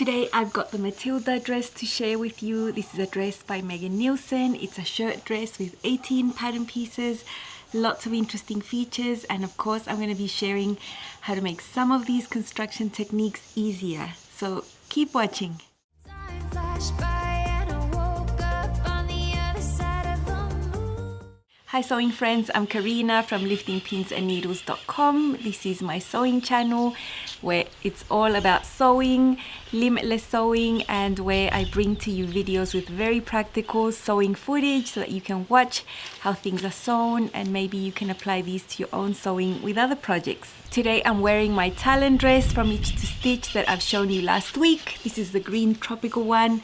Today I've got the Matilda dress to share with you. This is a dress by Megan Nielsen. It's a shirt dress with 18 pattern pieces, lots of interesting features, and of course I'm going to be sharing how to make some of these construction techniques easier. So keep watching. Hi sewing friends, I'm Karina from liftingpinsandneedles.com. This is my sewing channel where it's all about sewing, limitless sewing, and where I bring to you videos with very practical sewing footage so that you can watch how things are sewn and maybe you can apply these to your own sewing with other projects. Today I'm wearing my Talon dress from Itch to Stitch that I've shown you last week. This is the green tropical one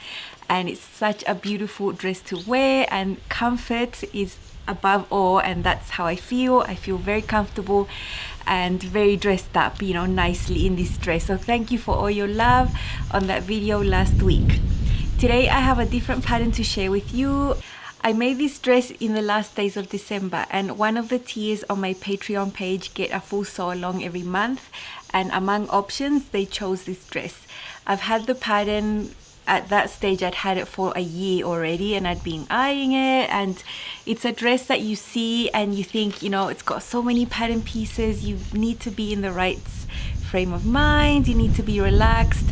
and it's such a beautiful dress to wear, and comfort is above all, and that's how I feel. I feel very comfortable and very dressed up, you know, nicely in this dress. So thank you for all your love on that video last week. Today I have a different pattern to share with you. I made this dress in the last days of December, and one of the tiers on my Patreon page get a full sew along every month, and among options they chose this dress. I've had the pattern. At that stage I'd had it for a year already and I'd been eyeing it, and it's a dress that you see and you think, you know, it's got so many pattern pieces, you need to be in the right frame of mind, you need to be relaxed,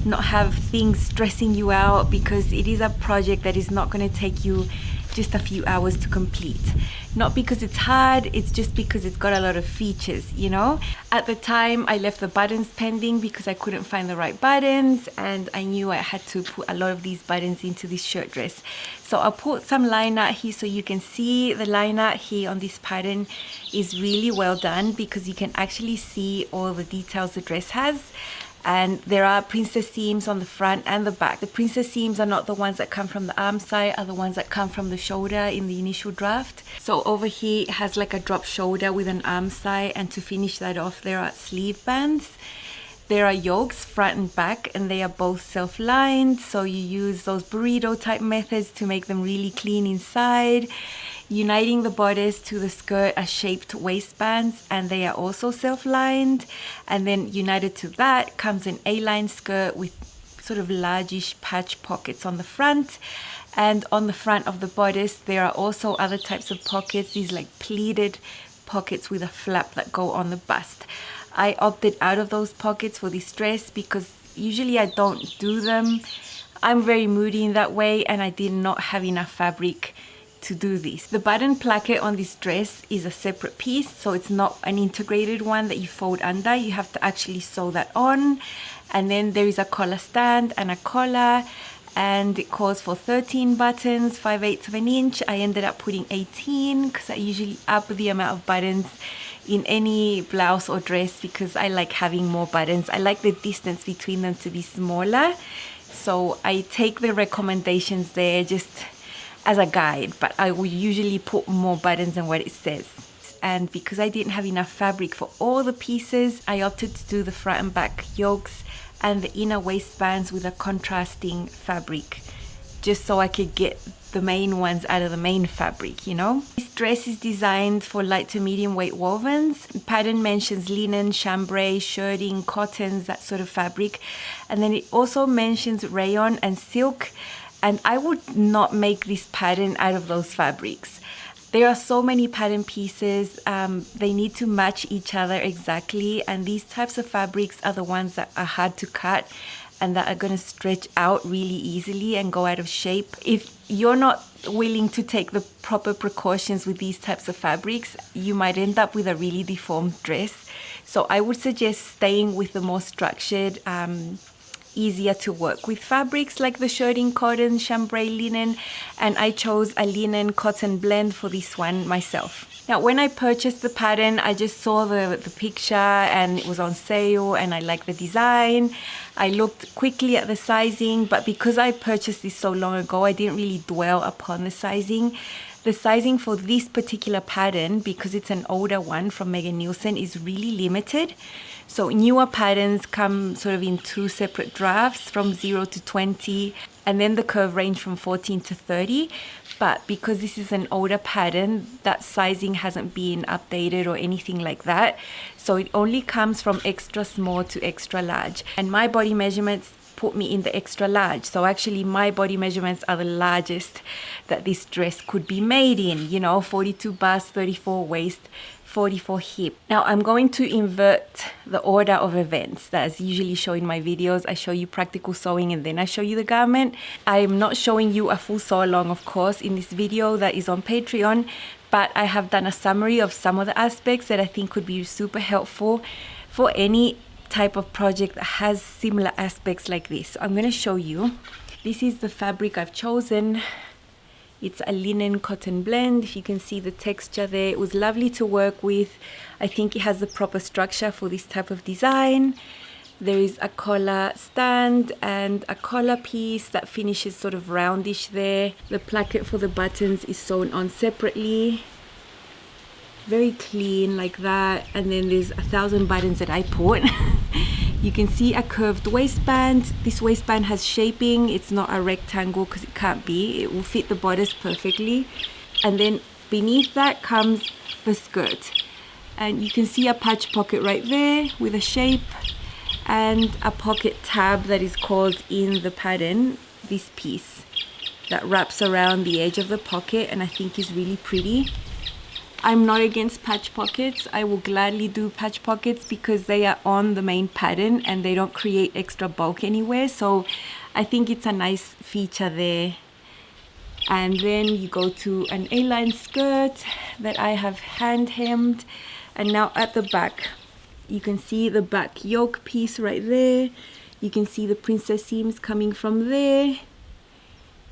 not have things stressing you out, because it is a project that is not going to take you just a few hours to complete. Not because it's hard, it's just because it's got a lot of features, you know. At the time I left the buttons pending because I couldn't find the right buttons, and I knew I had to put a lot of these buttons into this shirt dress. So I'll put some line art here so you can see the line art here on this pattern is really well done, because you can actually see all the details the dress has. And there are princess seams on the front and the back. The princess seams are not the ones that come from the arm side, are the ones that come from the shoulder in the initial draft. So over here it has like a drop shoulder with an arm side, and to finish that off there are sleeve bands. There are yokes front and back, and they are both self-lined, so you use those burrito type methods to make them really clean inside. Uniting the bodice to the skirt are shaped waistbands, and they are also self-lined, and then united to that comes an A-line skirt with sort of largish patch pockets on the front. And on the front of the bodice there are also other types of pockets, these like pleated pockets with a flap that go on the bust. I opted out of those pockets for this dress because usually I don't do them. I'm very moody in that way, and I did not have enough fabric to do this. The button placket on this dress is a separate piece, so it's not an integrated one that you fold under. You have to actually sew that on. And then there is a collar stand and a collar, and it calls for 13 buttons, 5/8 of an inch. I ended up putting 18 because I usually up the amount of buttons in any blouse or dress because I like having more buttons. I like the distance between them to be smaller, so I take the recommendations there just as a guide, but I will usually put more buttons than what it says. And because I didn't have enough fabric for all the pieces, I opted to do the front and back yokes and the inner waistbands with a contrasting fabric, just so I could get the main ones out of the main fabric, you know. This dress is designed for light to medium weight wovens. The pattern mentions linen, chambray, shirting, cottons, that sort of fabric, and then it also mentions rayon and silk. And I would not make this pattern out of those fabrics. There are so many pattern pieces, they need to match each other exactly, and these types of fabrics are the ones that are hard to cut and that are going to stretch out really easily and go out of shape. If you're not willing to take the proper precautions with these types of fabrics, you might end up with a really deformed dress. So I would suggest staying with the more structured, easier to work with fabrics like the shirting, cotton, chambray, linen, and I chose a linen cotton blend for this one myself. Now when I purchased the pattern, I just saw the picture and it was on sale and I liked the design. I looked quickly at the sizing, but because I purchased this so long ago, I didn't really dwell upon the sizing. The sizing for this particular pattern, because it's an older one from Megan Nielsen, is really limited. So newer patterns come sort of in 2 separate drafts from 0 to 20, and then the curve range from 14 to 30. But because this is an older pattern, that sizing hasn't been updated or anything like that. So it only comes from extra small to extra large. And my body measurements put me in the extra large. So actually my body measurements are the largest that this dress could be made in, you know, 42 bust, 34 waist, 44 hip. Now I'm going to invert the order of events that is usually shown in my videos. I show you practical sewing and then I show you the garment. I am not showing you a full sew along, of course, in this video that is on Patreon, but I have done a summary of some of the aspects that I think could be super helpful for any type of project that has similar aspects like this. So I'm going to show you. This is the fabric I've chosen. It's a linen cotton blend. If you can see the texture there, it was lovely to work with. I think it has the proper structure for this type of design. There is a collar stand and a collar piece that finishes sort of roundish there. The placket for the buttons is sewn on separately. Very clean like that. And then there's 1,000 buttons that I put. You can see a curved waistband. This waistband has shaping. It's not a rectangle because it can't be. It will fit the bodice perfectly. And then beneath that comes the skirt. And you can see a patch pocket right there with a shape and a pocket tab that is called in the pattern, this piece that wraps around the edge of the pocket, and I think is really pretty. I'm not against patch pockets. I will gladly do patch pockets because they are on the main pattern and they don't create extra bulk anywhere. So I think it's a nice feature there. And then you go to an A-line skirt that I have hand hemmed. And now at the back, you can see the back yoke piece right there. You can see the princess seams coming from there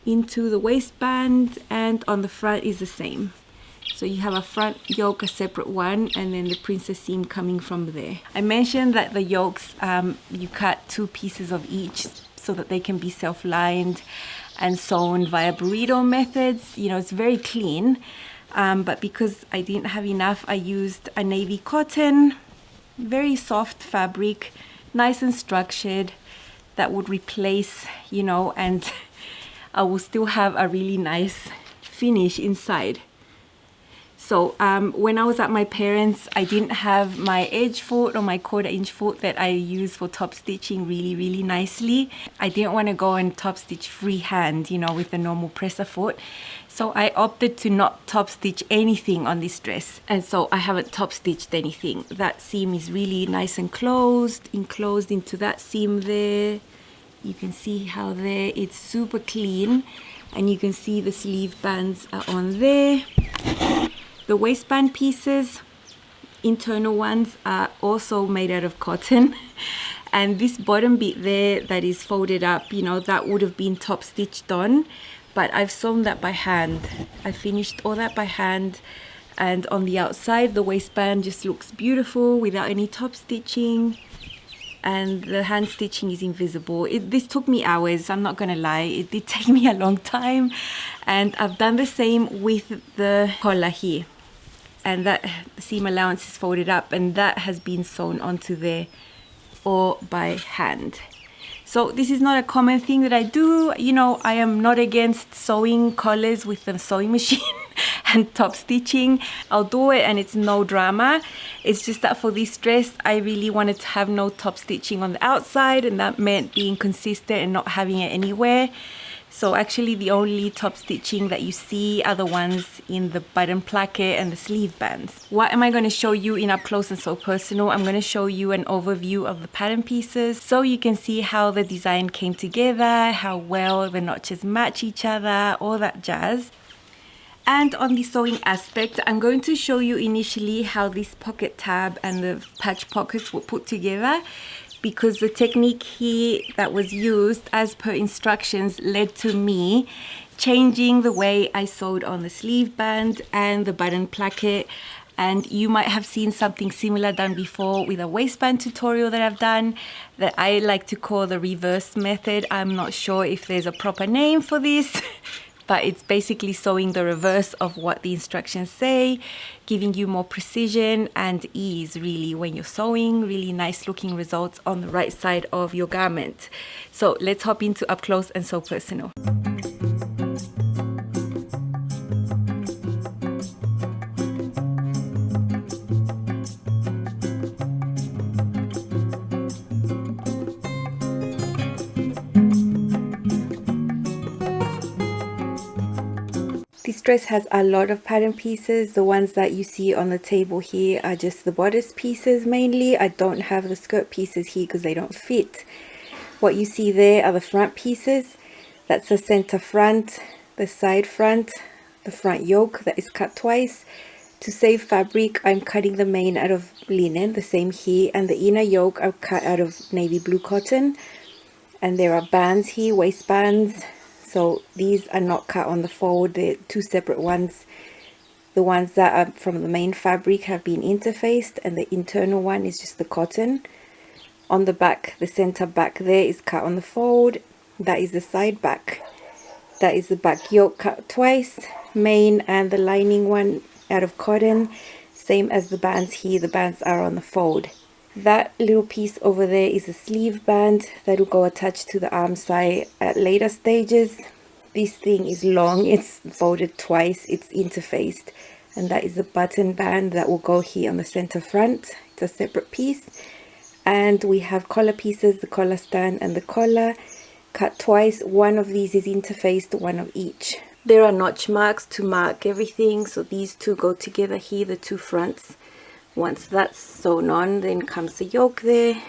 into the waistband, and on the front is the same. So you have a front yoke, a separate one, and then the princess seam coming from there. I mentioned that the yokes, you cut 2 pieces of each so that they can be self-lined and sewn via burrito methods. You know, it's very clean, but because I didn't have enough, I used a navy cotton, very soft fabric, nice and structured, that would replace, you know, and I will still have a really nice finish inside. So when I was at my parents', I didn't have my edge foot or my 1/4 inch foot that I use for top stitching really nicely. I didn't want to go and top stitch freehand, you know, with the normal presser foot. So I opted to not top stitch anything on this dress. And so I haven't top stitched anything. That seam is really nice and enclosed into that seam there. You can see how there it's super clean. And you can see the sleeve bands are on there. The waistband pieces, internal ones, are also made out of cotton. And this bottom bit there that is folded up, you know, that would have been top stitched on. But I've sewn that by hand. I finished all that by hand. And on the outside, the waistband just looks beautiful without any top stitching. And the hand stitching is invisible. This took me hours, I'm not gonna lie. It did take me a long time. And I've done the same with the collar here. And that seam allowance is folded up, and that has been sewn onto there all by hand. So this is not a common thing that I do. You know, I am not against sewing collars with the sewing machine and top stitching. I'll do it and it's no drama. It's just that for this dress, I really wanted to have no top stitching on the outside, and that meant being consistent and not having it anywhere. So actually the only top stitching that you see are the ones in the button placket and the sleeve bands. What am I going to show you in Up Close and So Personal? I'm going to show you an overview of the pattern pieces so you can see how the design came together, how well the notches match each other, all that jazz. And on the sewing aspect, I'm going to show you initially how this pocket tab and the patch pockets were put together, because the technique here that was used as per instructions led to me changing the way I sewed on the sleeve band and the button placket. And you might have seen something similar done before with a waistband tutorial that I've done that I like to call the reverse method. I'm not sure if there's a proper name for this, but it's basically sewing the reverse of what the instructions say, giving you more precision and ease really when you're sewing. Really nice looking results on the right side of your garment. So let's hop into Up Close and So Personal. This dress has a lot of pattern pieces. The ones that you see on the table here are just the bodice pieces mainly. I don't have the skirt pieces here because they don't fit. What you see there are the front pieces. That's the center front, the side front, the front yoke that is cut twice. To save fabric, I'm cutting the main out of linen, the same here, and the inner yoke I've cut out of navy blue cotton. And there are bands here, waistbands. So these are not cut on the fold, they're two separate ones. The ones that are from the main fabric have been interfaced, and the internal one is just the cotton. On the back, the center back there is cut on the fold. That is the side back. That is the back yoke cut twice. Main and the lining one out of cotton, same as the bands here. The bands are on the fold. That little piece over there is a sleeve band that will go attached to the arm side at later stages. This thing is long, it's folded twice, it's interfaced, and that is the button band that will go here on the center front. It's a separate piece. And we have collar pieces, the collar stand and the collar cut twice. One of these is interfaced, one of each. There are notch marks to mark everything, so these two go together here, the two fronts. Once that's sewn on, then comes the yoke there.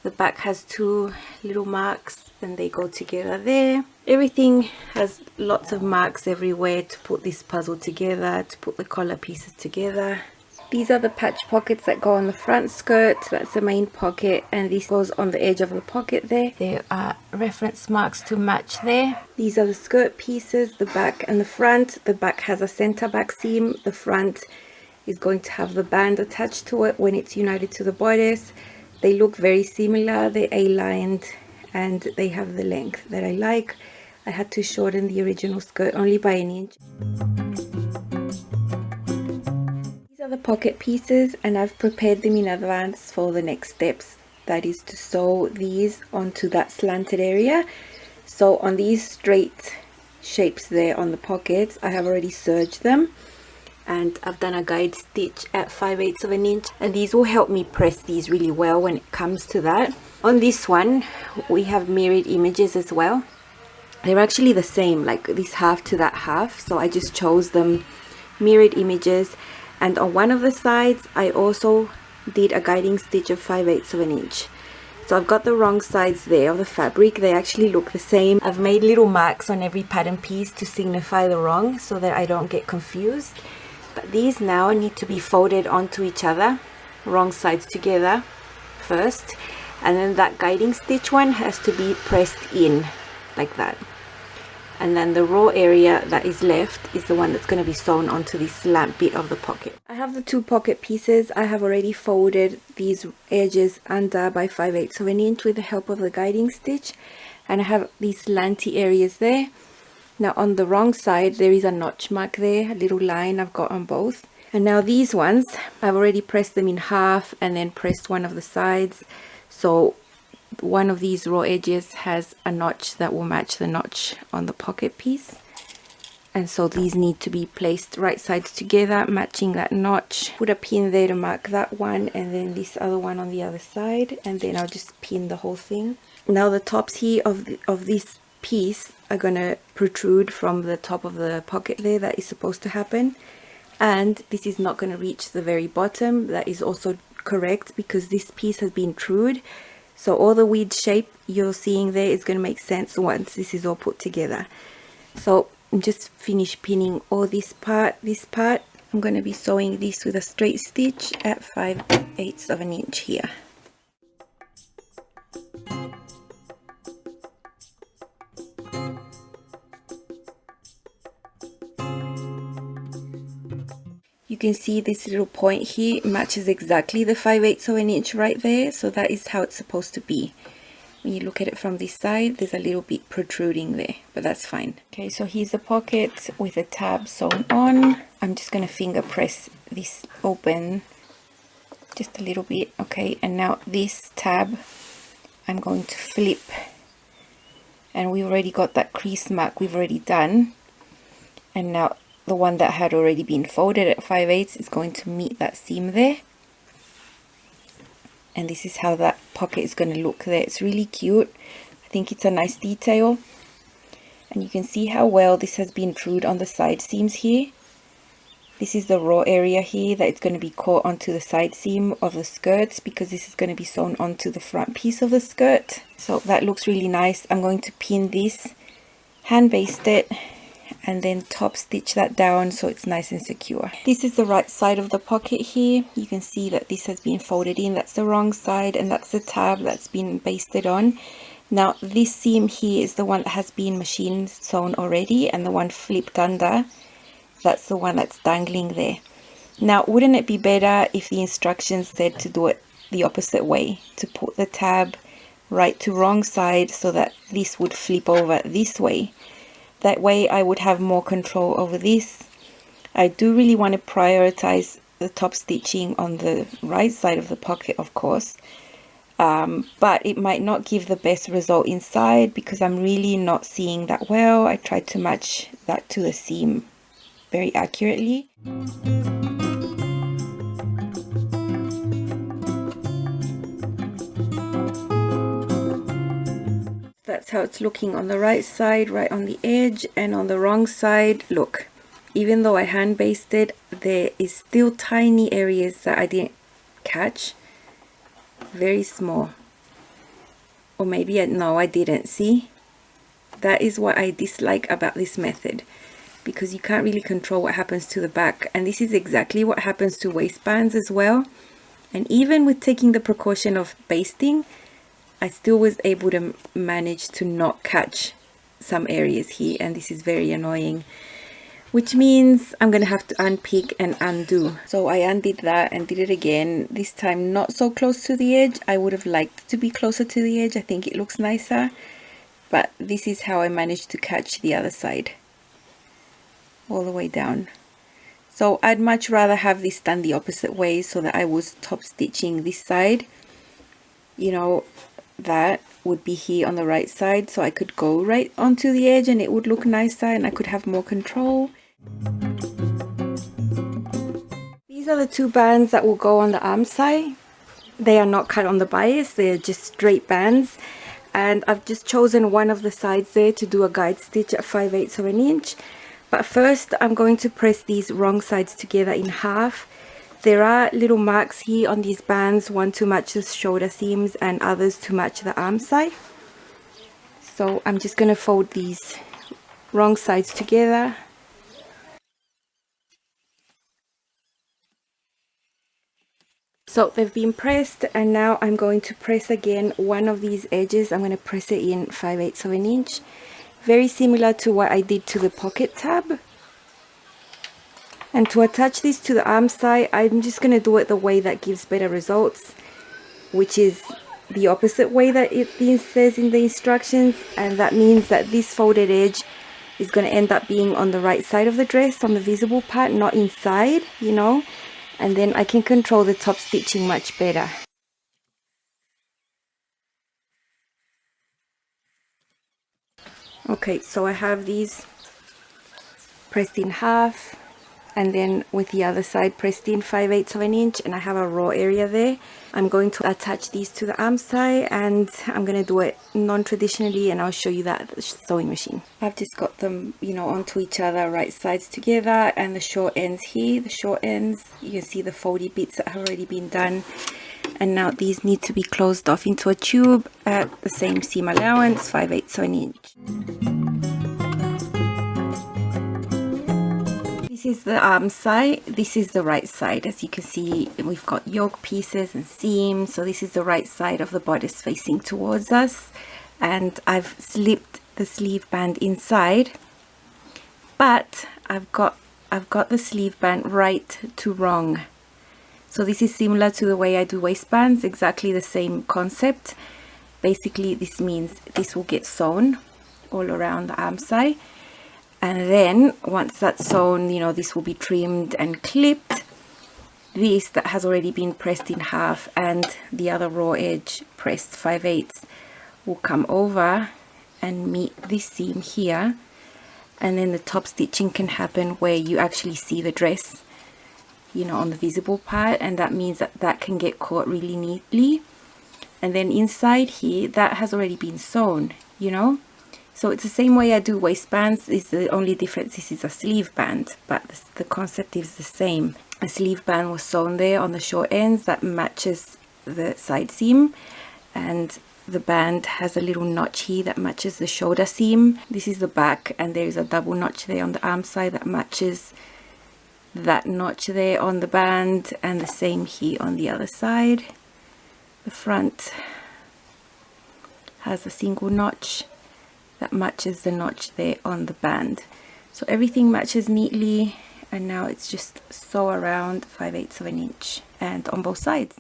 The back has two little marks and they go together there. Everything has lots of marks everywhere to put this puzzle together, to put the collar pieces together. These are the patch pockets that go on the front skirt. That's the main pocket, and this goes on the edge of the pocket there. There are reference marks to match there. These are the skirt pieces, the back and the front. The back has a center back seam. The front is going to have the band attached to it when it's united to the bodice. They look very similar. They're A-lined and they have the length that I like. I had to shorten the original skirt only by an inch. The pocket pieces, and I've prepared them in advance for the next steps, that is to sew these onto that slanted area. So on these straight shapes there on the pockets, I have already serged them, and I've done a guide stitch at 5/8 of an inch, and these will help me press these really well when it comes to that. On this one we have mirrored images as well. They're actually the same, like this half to that half, so I just chose them mirrored images. And on one of the sides I also did a guiding stitch of 5/8 of an inch. So I've got the wrong sides there of the fabric. They actually look the same. I've made little marks on every pattern piece to signify the wrong so that I don't get confused. But these now need to be folded onto each other, wrong sides together first, and then that guiding stitch one has to be pressed in like that. And then the raw area that is left is the one that's going to be sewn onto this slant bit of the pocket. I have the two pocket pieces. I have already folded these edges under by 5/8 of an inch with the help of the guiding stitch, and I have these slanty areas there. Now on the wrong side there is a notch mark there, a little line I've got on both. And now these ones, I've already pressed them in half and then pressed one of the sides. So one of these raw edges has a notch that will match the notch on the pocket piece, and so these need to be placed right sides together, matching that notch. Put a pin there to mark that one, and then this other one on the other side, and then I'll just pin the whole thing. Now the tops here of this piece are gonna protrude from the top of the pocket there. That is supposed to happen, and this is not gonna reach the very bottom. That is also correct because this piece has been trued. So all the weird shape you're seeing there is going to make sense once this is all put together. So I'm just finished pinning all this part. I'm going to be sewing this with a straight stitch at 5/8 of an inch here. You can see this little point here matches exactly the 5/8 of an inch right there, so that is how it's supposed to be. When you look at it from this side, there's a little bit protruding there, but that's fine. Okay, so here's the pocket with a tab sewn on. I'm just going to finger press this open just a little bit. Okay, and now this tab I'm going to flip, and we've already got that crease mark we've already done, and now the one that had already been folded at 5/8 is going to meet that seam there, and this is how that pocket is going to look there. It's really cute. I think it's a nice detail, And you can see how well this has been drilled on the side seams here. This is the raw area here that it's going to be caught onto the side seam of the skirts, because this is going to be sewn onto the front piece of the skirt. So that looks really nice. I'm going to pin this, hand baste it, and then top stitch that down so it's nice and secure. This is the right side of the pocket here. You can see that this has been folded in. That's the wrong side, and that's the tab that's been basted on. Now this seam here is the one that has been machine sewn already, and the one flipped under, that's the one that's dangling there. Now wouldn't it be better if the instructions said to do it the opposite way, to put the tab right to wrong side so that this would flip over this way? That way I would have more control over this. I do really want to prioritize the top stitching on the right side of the pocket, of course, but it might not give the best result inside because I'm really not seeing that well. I tried to match that to the seam very accurately. That's how it's looking on the right side, right on the edge, and on the wrong side, look, even though I hand basted, there is still tiny areas that I didn't catch, very small, or maybe no, I didn't. See, that is what I dislike about this method, because you can't really control what happens to the back, and this is exactly what happens to waistbands as well. And even with taking the precaution of basting, I still was able to manage to not catch some areas here, and this is very annoying, which means I'm gonna have to unpick and undo. So I undid that and did it again, this time not so close to the edge. I would have liked to be closer to the edge. I think it looks nicer, but this is how I managed to catch the other side all the way down. So I'd much rather have this done the opposite way, so that I was top stitching this side, you know, that would be here on the right side, so I could go right onto the edge and it would look nicer and I could have more control. These are the two bands that will go on the arm side. They are not cut on the bias, they're just straight bands, and I've just chosen one of the sides there to do a guide stitch at 5/8 of an inch. But first I'm going to press these wrong sides together in half. There are little marks here on these bands, one to match the shoulder seams and others to match the arm side. So I'm just going to fold these wrong sides together. So they've been pressed, and now I'm going to press again one of these edges. I'm going to press it in 5/8 of an inch. Very similar to what I did to the pocket tab. And to attach this to the arm side, I'm just going to do it the way that gives better results, which is the opposite way that it says in the instructions. And that means that this folded edge is going to end up being on the right side of the dress, on the visible part, not inside, you know. And then I can control the top stitching much better. Okay, so I have these pressed in half, and then with the other side pressed in 5/8 of an inch, and I have a raw area there. I'm going to attach these to the arm side, and I'm going to do it non-traditionally, and I'll show you that at the sewing machine. I've just got them, you know, onto each other, right sides together, and the short ends here, the short ends, you can see the foldy bits that have already been done. And now these need to be closed off into a tube at the same seam allowance, 5/8 of an inch. This is the arm side, this is the right side. As you can see, we've got yoke pieces and seams, so this is the right side of the bodice facing towards us. And I've slipped the sleeve band inside, but I've got the sleeve band right to wrong. So this is similar to the way I do waistbands, exactly the same concept. Basically, this means this will get sewn all around the arm side. And then once that's sewn, you know, this will be trimmed and clipped. This that has already been pressed in half and the other raw edge pressed 5/8 will come over and meet this seam here. And then the top stitching can happen where you actually see the dress, you know, on the visible part, and that means that that can get caught really neatly. And then inside here, that has already been sewn, you know. So it's the same way I do waistbands. It's the only difference. This is a sleeve band, but the concept is the same. A sleeve band was sewn there on the short ends that matches the side seam, and the band has a little notch here that matches the shoulder seam. This is the back, and there is a double notch there on the arm side that matches that notch there on the band, and the same here on the other side. The front has a single notch that matches the notch there on the band. So everything matches neatly, and now it's just sew around 5/8 of an inch and on both sides.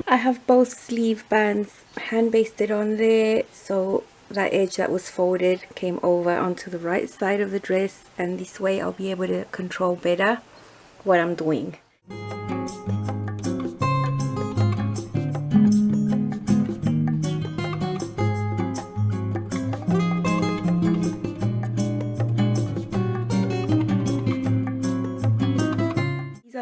I have both sleeve bands hand basted on there, so that edge that was folded came over onto the right side of the dress, and this way I'll be able to control better what I'm doing.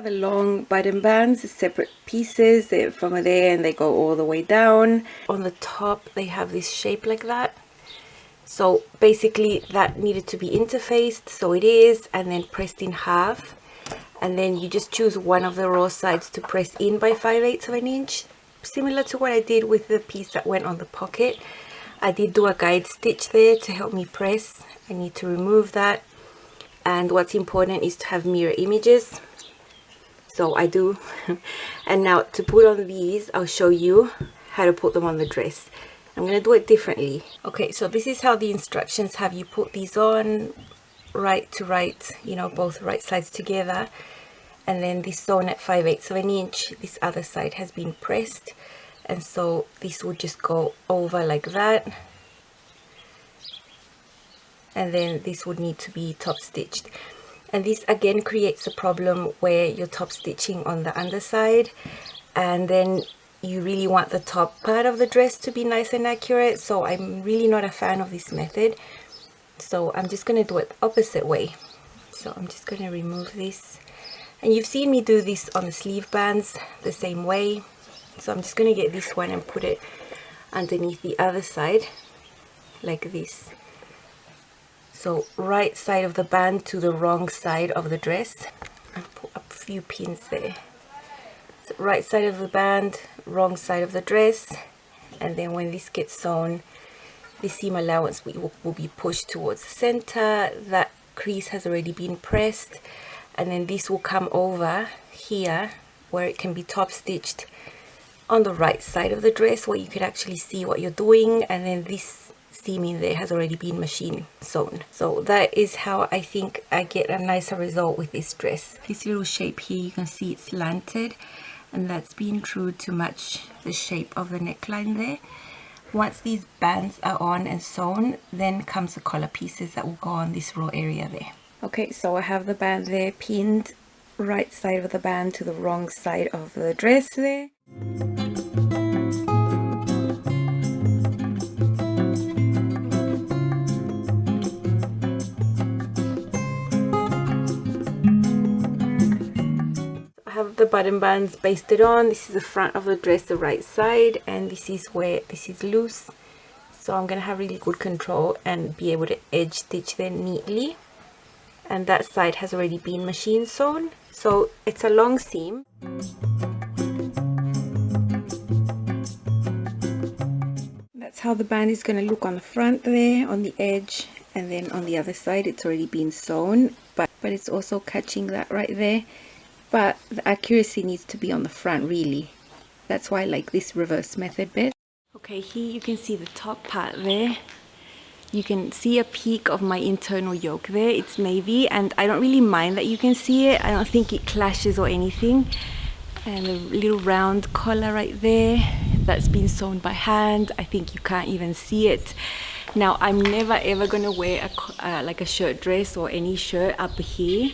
The long button bands, separate pieces. They're from there and they go all the way down. On the top they have this shape like that, so basically that needed to be interfaced, so it is, and then pressed in half, and then you just choose one of the raw sides to press in by 5/8 of an inch, similar to what I did with the piece that went on the pocket. I did do a guide stitch there to help me press. I need to remove that, and what's important is to have mirror images. So I do. And now to put on these, I'll show you how to put them on the dress. I'm going to do it differently. Okay, so this is how the instructions have you put these on, right to right, you know, both right sides together, and then this sewn at 5/8 of an inch. This other side has been pressed, and so this will just go over like that, and then this would need to be top stitched. And this again creates a problem where you're top stitching on the underside, and then you really want the top part of the dress to be nice and accurate. So I'm really not a fan of this method, so I'm just going to do it the opposite way. So I'm just going to remove this, and you've seen me do this on the sleeve bands the same way. So I'm just going to get this one and put it underneath the other side like this. So right side of the band to the wrong side of the dress, and put a few pins there. So right side of the band, wrong side of the dress, and then when this gets sewn, the seam allowance will be pushed towards the center. That crease has already been pressed, and then this will come over here where it can be top stitched on the right side of the dress, where you could actually see what you're doing, and then this seam in there has already been machine sewn. So that is how I think I get a nicer result with this dress. This little shape here, you can see it's slanted, and that's been true to match the shape of the neckline there. Once these bands are on and sewn, then comes the collar pieces that will go on this raw area there. Okay, so I have the band there pinned, right side of the band to the wrong side of the dress there. Have the button bands basted on. This is the front of the dress, the right side, and this is where this is loose, so I'm gonna have really good control and be able to edge stitch them neatly. And that side has already been machine sewn, so it's a long seam. That's how the band is going to look on the front there, on the edge, and then on the other side it's already been sewn, but it's also catching that right there. But the accuracy needs to be on the front, really. That's why I like this reverse method best. Okay, here you can see the top part there. You can see a peek of my internal yoke there. It's navy, and I don't really mind that you can see it. I don't think it clashes or anything. And a little round collar right there that's been sewn by hand. I think you can't even see it. Now, I'm never ever gonna wear like a shirt dress or any shirt up here,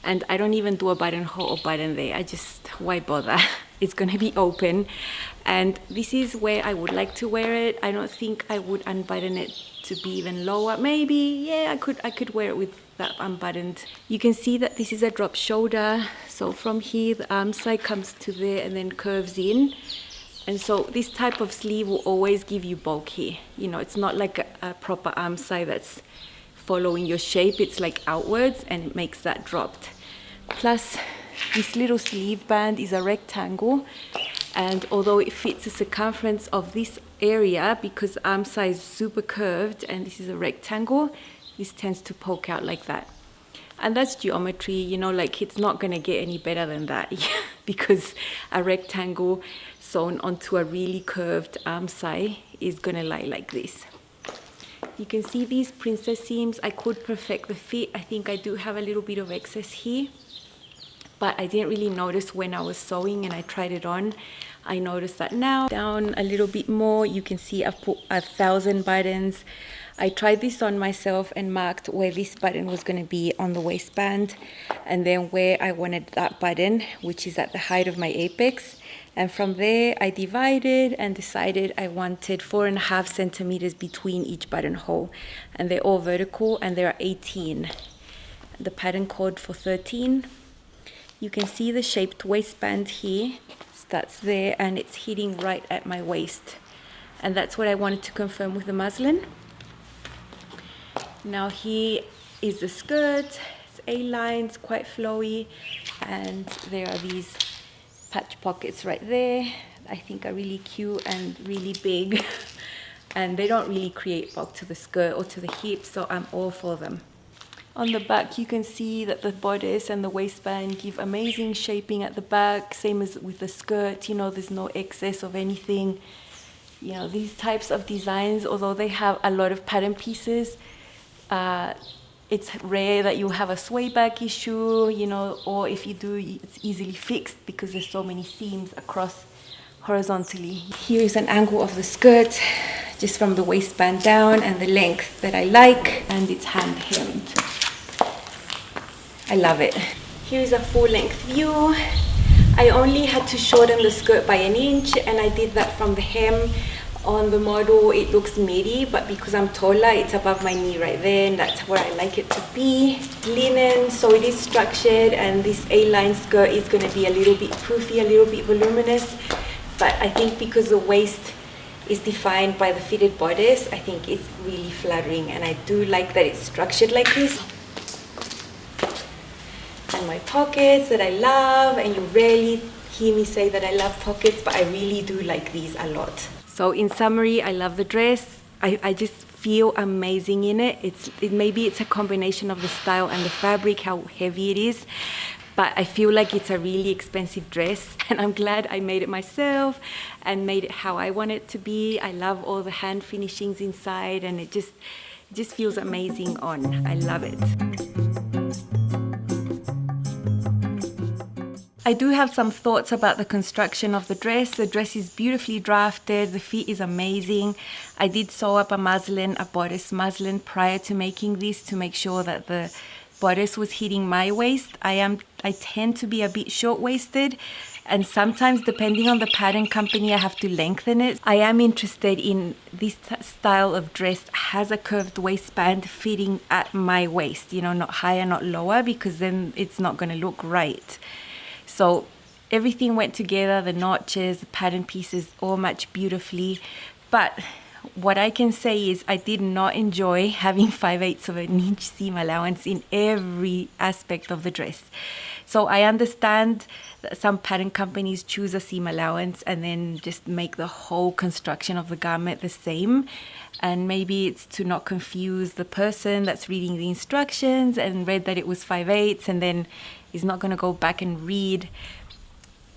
and I don't even do a buttonhole or button there. I just, why bother? It's gonna be open, and this is where I would like to wear it. I don't think I would unbutton it to be even lower. Maybe, yeah, I could wear it with that unbuttoned. You can see that this is a drop shoulder, so from here the arm side comes to there and then curves in. And so this type of sleeve will always give you bulk here. You know, it's not like a proper arm side that's following your shape. It's like outwards, and it makes that dropped. Plus, this little sleeve band is a rectangle, and although it fits the circumference of this area, because arm size is super curved and this is a rectangle, this tends to poke out like that. And that's geometry, you know, like it's not gonna get any better than that because a rectangle sewn onto a really curved arm side is gonna lie like this. You can see these princess seams. I could perfect the fit. I think I do have a little bit of excess here, but I didn't really notice when I was sewing and I tried it on. I noticed that now. Down a little bit more, you can see I've put 1,000 buttons. I tried this on myself and marked where this button was going to be on the waistband, and then where I wanted that button, which is at the height of my apex. And from there I divided and decided I wanted 4.5 centimeters between each buttonhole, and they're all vertical, and there are 18. The pattern called for 13. You can see the shaped waistband here starts there, and it's hitting right at my waist, and that's what I wanted to confirm with the muslin. Now here is the skirt. It's A-lines, quite flowy, and there are these patch pockets right there. I think are really cute and really big and they don't really create bulk to the skirt or to the hips, so I'm all for them. On the back you can see that the bodice and the waistband give amazing shaping at the back, same as with the skirt. You know, there's no excess of anything. You know, these types of designs, although they have a lot of pattern pieces, it's rare that you have a sway back issue, you know, or if you do, it's easily fixed because there's so many seams across horizontally. Here is an angle of the skirt, just from the waistband down, and the length that I like, and it's hand hemmed. I love it. Here is a full length view. I only had to shorten the skirt by 1 inch, and I did that from the hem. On the model it looks midi, but because I'm taller it's above my knee right there, and that's where I like it to be. Linen, so it is structured, and this A-line skirt is going to be a little bit poofy, a little bit voluminous, but I think because the waist is defined by the fitted bodice, I think it's really flattering, and I do like that it's structured like this. And my pockets that I love, and you rarely hear me say that I love pockets, but I really do like these a lot. So in summary, I love the dress. I just feel amazing in it. Maybe it's a combination of the style and the fabric, how heavy it is, but I feel like it's a really expensive dress, and I'm glad I made it myself and made it how I want it to be. I love all the hand finishings inside, and it just feels amazing on. I love it. I do have some thoughts about the construction of the dress. The dress is beautifully drafted. The fit is amazing. I did sew up a bodice muslin prior to making this to make sure that the bodice was hitting my waist. I tend to be a bit short-waisted, and sometimes depending on the pattern company I have to lengthen it. I am interested in this style of dress has a curved waistband fitting at my waist, you know, not higher, not lower, because then it's not going to look right. So everything went together, the notches, the pattern pieces all match beautifully. But what I can say is I did not enjoy having 5/8 of an inch seam allowance in every aspect of the dress. So I understand that some pattern companies choose a seam allowance and then just make the whole construction of the garment the same. And maybe it's to not confuse the person that's reading the instructions and read that it was 5/8 and then is not going to go back and read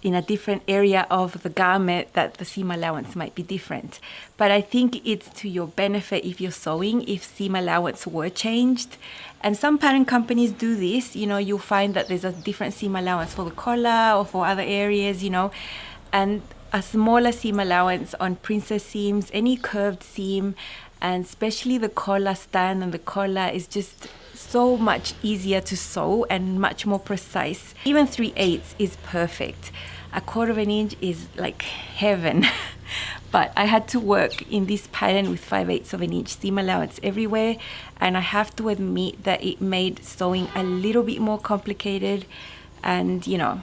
in a different area of the garment that the seam allowance might be different. But I think it's to your benefit if you're sewing, if seam allowance were changed. And some pattern companies do this, you know, you'll find that there's a different seam allowance for the collar or for other areas, you know, and a smaller seam allowance on princess seams, any curved seam, and especially the collar stand and the collar is just so much easier to sew and much more precise. Even 3/8 is perfect. A 1/4 inch is like heaven. But I had to work in this pattern with 5/8 of an inch seam allowance everywhere, and I have to admit that it made sewing a little bit more complicated. And you know,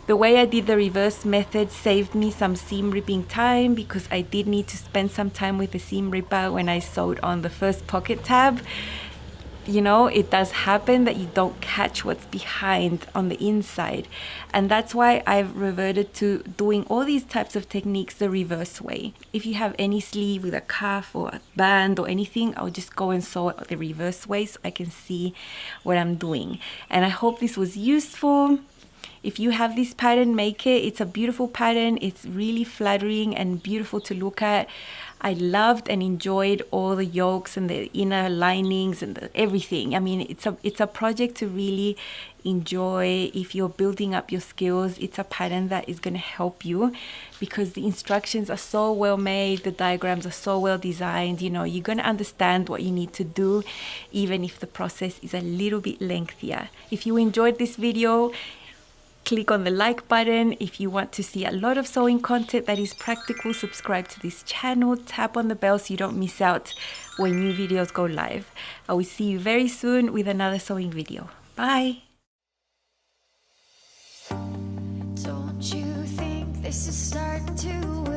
the way I did the reverse method saved me some seam ripping time, because I did need to spend some time with the seam ripper when I sewed on the first pocket tab. You know, it does happen that you don't catch what's behind on the inside, and that's why I've reverted to doing all these types of techniques the reverse way. If you have any sleeve with a cuff or a band or anything, I'll just go and sew it the reverse way so I can see what I'm doing. And I hope this was useful. If you have this pattern, make it. It's a beautiful pattern. It's really flattering and beautiful to look at. I loved and enjoyed all the yokes and the inner linings and everything. I mean, it's a project to really enjoy. If you're building up your skills, it's a pattern that is going to help you, because the instructions are so well made, the diagrams are so well designed. You know, you're going to understand what you need to do, even if the process is a little bit lengthier. If you enjoyed this video, click on the like button. If you want to see a lot of sewing content that is practical, subscribe to this channel. Tap on the bell so you don't miss out when new videos go live. I will see you very soon with another sewing video. Bye. Don't you think this is starting to